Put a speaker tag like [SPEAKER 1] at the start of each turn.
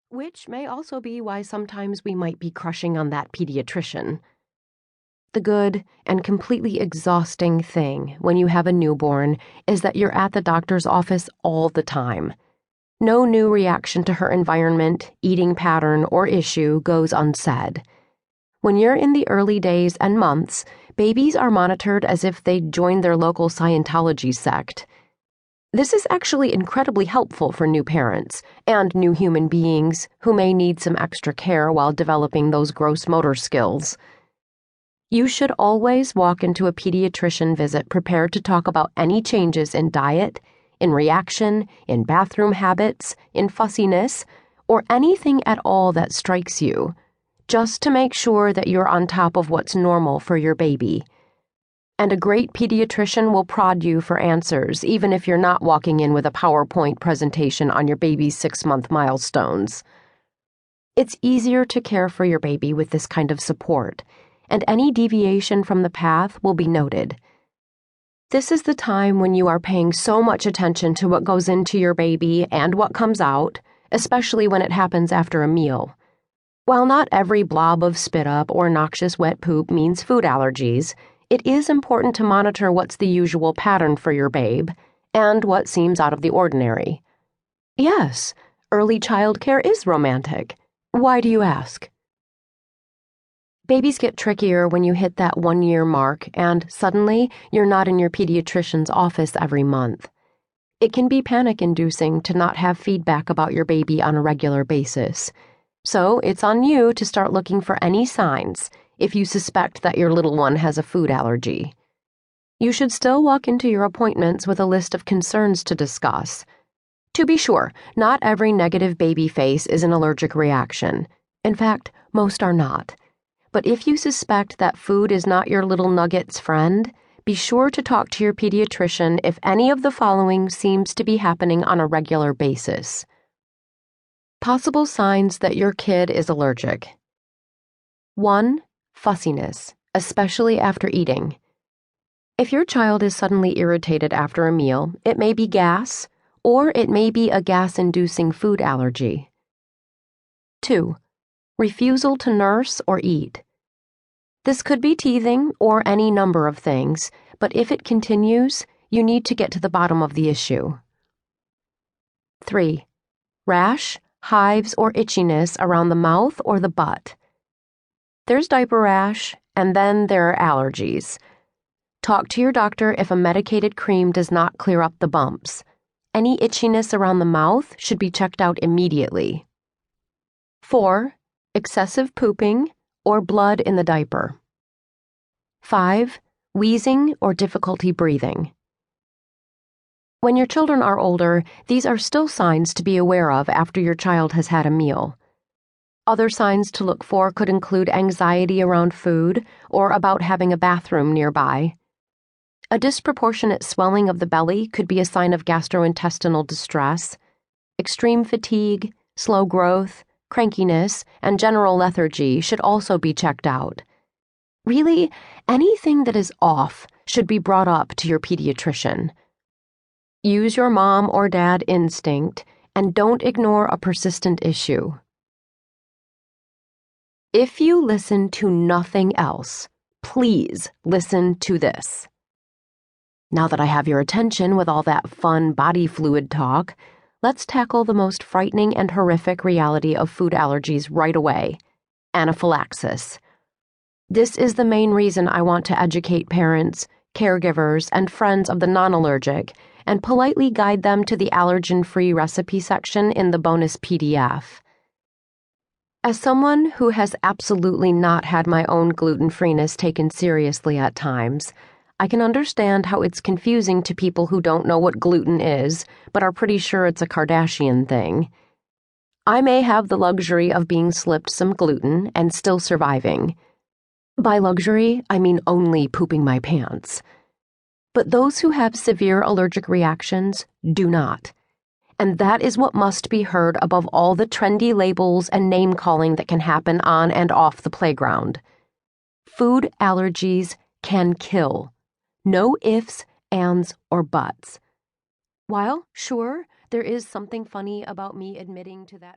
[SPEAKER 1] which may also be why sometimes we might be crushing on that pediatrician. The good and completely exhausting thing when you have a newborn is that you're at the doctor's office all the time. No new reaction to her environment, eating pattern, or issue goes unsaid. When you're in the early days and months, babies are monitored as if they'd joined their local Scientology sect. This is actually incredibly helpful for new parents and new human beings who may need some extra care while developing those gross motor skills. You should always walk into a pediatrician visit prepared to talk about any changes in diet, in reaction, in bathroom habits, in fussiness, or anything at all that strikes you, just to make sure that you're on top of what's normal for your baby. And a great pediatrician will prod you for answers, even if you're not walking in with a PowerPoint presentation on your baby's 6-month milestones. It's easier to care for your baby with this kind of support, and any deviation from the path will be noted. This is the time when you are paying so much attention to what goes into your baby and what comes out, especially when it happens after a meal. While not every blob of spit up or noxious wet poop means food allergies, it is important to monitor what's the usual pattern for your babe and what seems out of the ordinary. Yes, early child care is romantic. Why do you ask? Babies get trickier when you hit that 1-year mark and suddenly you're not in your pediatrician's office every month. It can be panic-inducing to not have feedback about your baby on a regular basis. So it's on you to start looking for any signs if you suspect that your little one has a food allergy. You should still walk into your appointments with a list of concerns to discuss. To be sure, not every negative baby face is an allergic reaction. In fact, most are not. But if you suspect that food is not your little nugget's friend, be sure to talk to your pediatrician if any of the following seems to be happening on a regular basis. Possible signs that your kid is allergic. 1. Fussiness, especially after eating. If your child is suddenly irritated after a meal, it may be gas, or it may be a gas-inducing food allergy. 2. Refusal to nurse or eat. This could be teething or any number of things, but if it continues, you need to get to the bottom of the issue. 3. Rash, hives, or itchiness around the mouth or the butt. There's diaper rash, and then there are allergies. Talk to your doctor if a medicated cream does not clear up the bumps. Any itchiness around the mouth should be checked out immediately. 4. Excessive pooping or blood in the diaper. 5. Wheezing or difficulty breathing. When your children are older, these are still signs to be aware of after your child has had a meal. Other signs to look for could include anxiety around food or about having a bathroom nearby. A disproportionate swelling of the belly could be a sign of gastrointestinal distress. Extreme fatigue, slow growth, crankiness, and general lethargy should also be checked out. Really, anything that is off should be brought up to your pediatrician. Use your mom or dad instinct and don't ignore a persistent issue. If you listen to nothing else, please listen to this. Now that I have your attention with all that fun body fluid talk, let's tackle the most frightening and horrific reality of food allergies right away: anaphylaxis. This is the main reason I want to educate parents, caregivers, and friends of the non-allergic and politely guide them to the allergen-free recipe section in the bonus PDF. As someone who has absolutely not had my own gluten-freeness taken seriously at times, I can understand how it's confusing to people who don't know what gluten is, but are pretty sure it's a Kardashian thing. I may have the luxury of being slipped some gluten and still surviving. By luxury, I mean only pooping my pants. But those who have severe allergic reactions do not. And that is what must be heard above all the trendy labels and name-calling that can happen on and off the playground. Food allergies can kill. No ifs, ands, or buts. While, sure, there is something funny about me admitting to that.